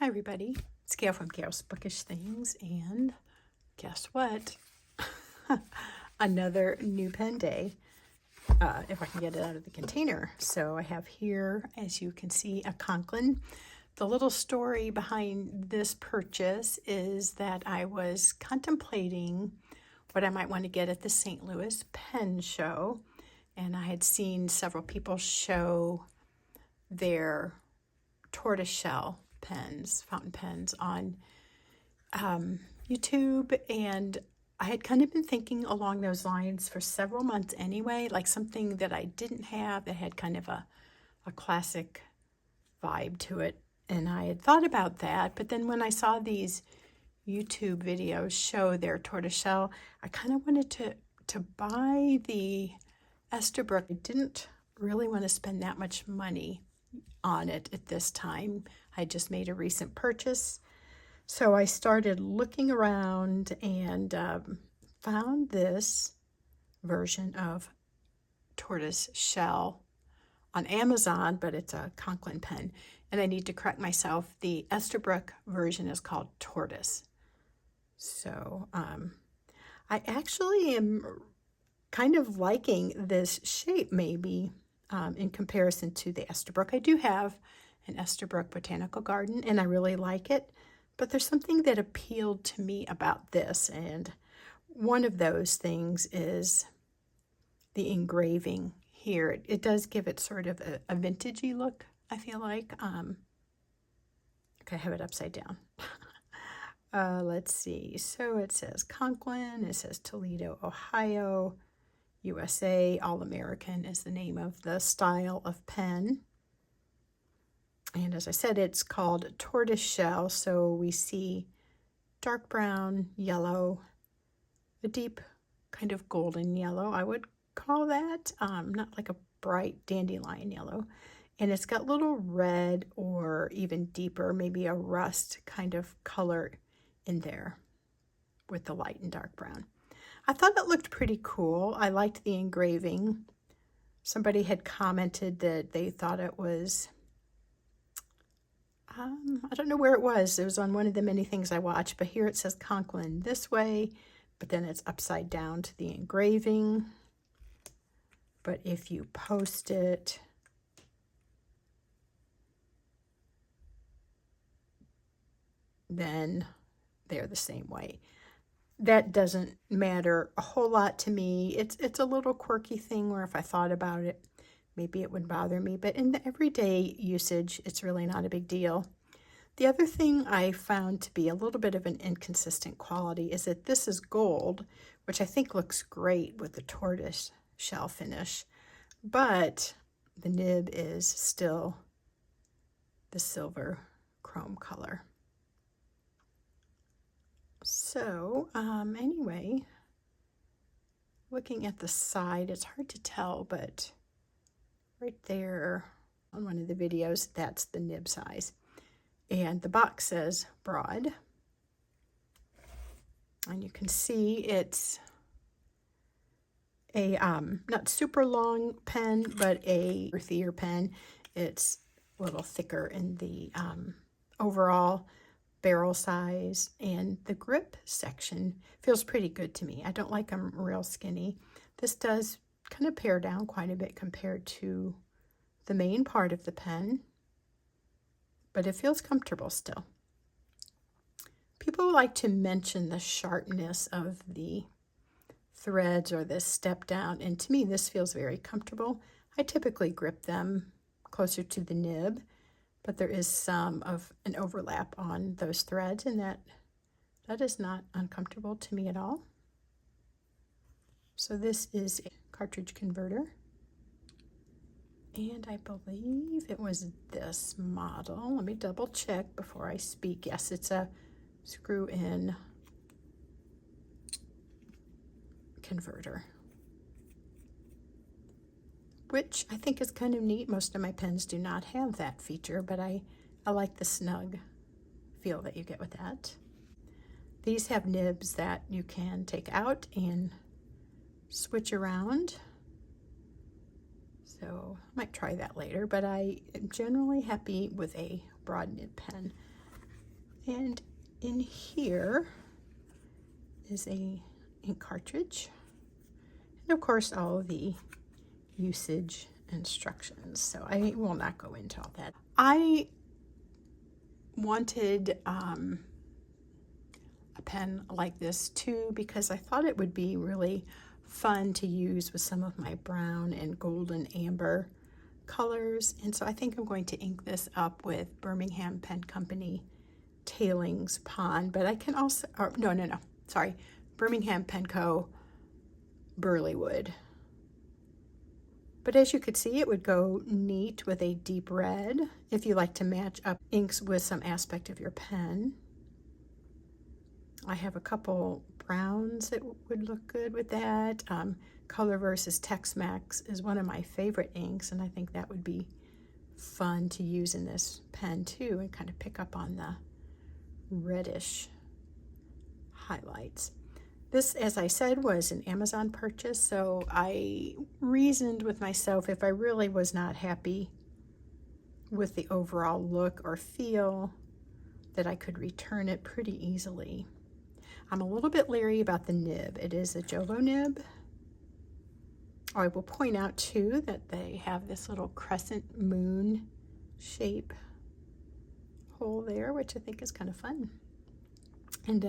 Hi everybody, it's Gail from Gail's Bookish Things, and guess what? Another new pen day, if I can get it out of the container. So I have here, as you can see, a Conklin. The little story behind this purchase is that I was contemplating what I might want to get at the St. Louis Pen Show, and I had seen several people show their tortoiseshell pens, fountain pens on YouTube, and I had kind of been thinking along those lines for several months anyway, like something that I didn't have that had kind of a classic vibe to it. And I had thought about that, but then when I saw these YouTube videos show their tortoiseshell, I kind of wanted to buy the Esterbrook. I didn't really want to spend that much money on it at this time. I just made a recent purchase, so I started looking around and found this version of tortoise shell on Amazon, but it's a Conklin pen, and I need to correct myself. The Esterbrook version is called tortoise. So I actually am kind of liking this shape, maybe in comparison to the Esterbrook. I do have an Esterbrook Botanical Garden, and I really like it, but there's something that appealed to me about this, and one of those things is the engraving here. It does give it sort of a vintagey look, I feel like. Okay, I have it upside down. Let's see. So it says Conklin, it says Toledo, Ohio, USA. All-American is the name of the style of pen. And as I said, it's called tortoise shell. So we see dark brown, yellow, a deep kind of golden yellow, I would call that. Not like a bright dandelion yellow. And it's got little red or even deeper, maybe a rust kind of color in there with the light and dark brown. I thought it looked pretty cool. I liked the engraving. Somebody had commented that they thought it was, I don't know where it was. It was on one of the many things I watched, but here it says Conklin this way, but then it's upside down to the engraving. But if you post it, then they're the same way. That doesn't matter a whole lot to me. It's a little quirky thing where if I thought about it, maybe it would bother me. But in the everyday usage, it's really not a big deal. The other thing I found to be a little bit of an inconsistent quality is that this is gold, which I think looks great with the tortoise shell finish. But the nib is still the silver chrome color. So anyway, looking at the side, it's hard to tell, but right there on one of the videos, that's the nib size. And the box says broad. And you can see it's a not super long pen, but a earthier pen. It's a little thicker in the overall barrel size, and the grip section feels pretty good to me. I don't like them real skinny. This does kind of pare down quite a bit compared to the main part of the pen, but it feels comfortable still. People like to mention the sharpness of the threads or this step down, and to me this feels very comfortable. I typically grip them closer to the nib, but there is some of an overlap on those threads, and that is not uncomfortable to me at all. So this is a cartridge converter, and I believe it was this model. Let me double check before I speak. Yes, it's a screw-in converter, which I think is kind of neat. Most of my pens do not have that feature, but I like the snug feel that you get with that. These have nibs that you can take out and switch around. So I might try that later, but I am generally happy with a broad nib pen. And in here is a ink cartridge. And of course, all of the usage instructions. So I will not go into all that. I wanted a pen like this too because I thought it would be really fun to use with some of my brown and golden amber colors. And so I think I'm going to ink this up with Birmingham Pen Company Tailings Pond, but I can also, sorry, Birmingham Pen Co. Burley Wood. But as you could see, it would go neat with a deep red if you like to match up inks with some aspect of your pen. I have a couple browns that would look good with that. Color versus Tex-Mex is one of my favorite inks, and I think that would be fun to use in this pen too and kind of pick up on the reddish highlights. This, as I said, was an Amazon purchase, so I reasoned with myself if I really was not happy with the overall look or feel that I could return it pretty easily. I'm a little bit leery about the nib. It is a Jovo nib. I will point out too that they have this little crescent moon shape hole there, which I think is kind of fun. And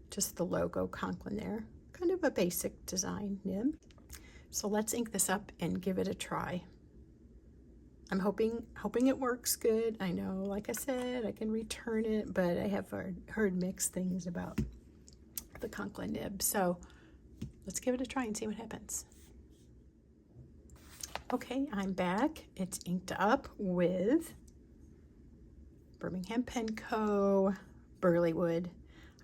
just the logo Conklin there. Kind of a basic design nib. So let's ink this up and give it a try. I'm hoping it works good. I know, like I said, I can return it, but I have heard mixed things about the Conklin nib. So let's give it a try and see what happens. Okay, I'm back. It's inked up with Birmingham Pen Co. Burley Wood.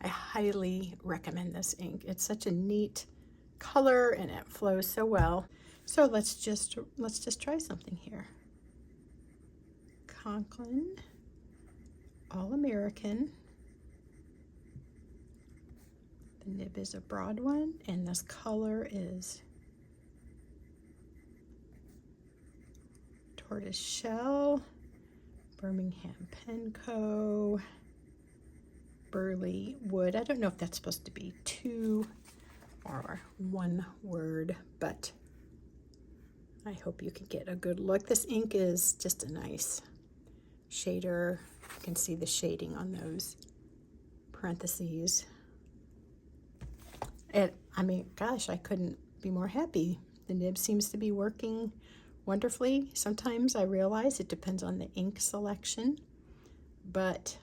I highly recommend this ink. It's such a neat color and it flows so well. So let's just try something here. Conklin All-American. The nib is a broad one, and this color is Tortoise Shell, Birmingham Pen Co. Burley Wood. I don't know if that's supposed to be 2 or 1 word, but I hope you can get a good look. This ink is just a nice shader. You can see the shading on those parentheses. I mean, gosh, I couldn't be more happy. The nib seems to be working wonderfully. Sometimes I realize it depends on the ink selection, but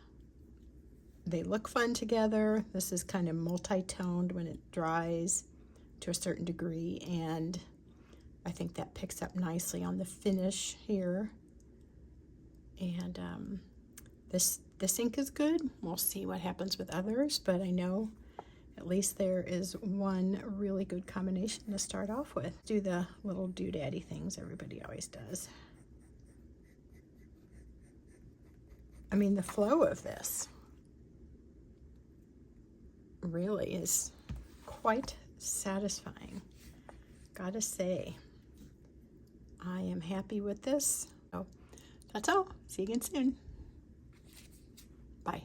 they look fun together. This is kind of multi-toned when it dries to a certain degree, and I think that picks up nicely on the finish here. And this ink is good. We'll see what happens with others, but I know at least there is one really good combination to start off with. Do the little doodaddy things everybody always does. I mean, the flow of this really is quite satisfying. Gotta say, I am happy with this. So that's all. See you again soon. Bye.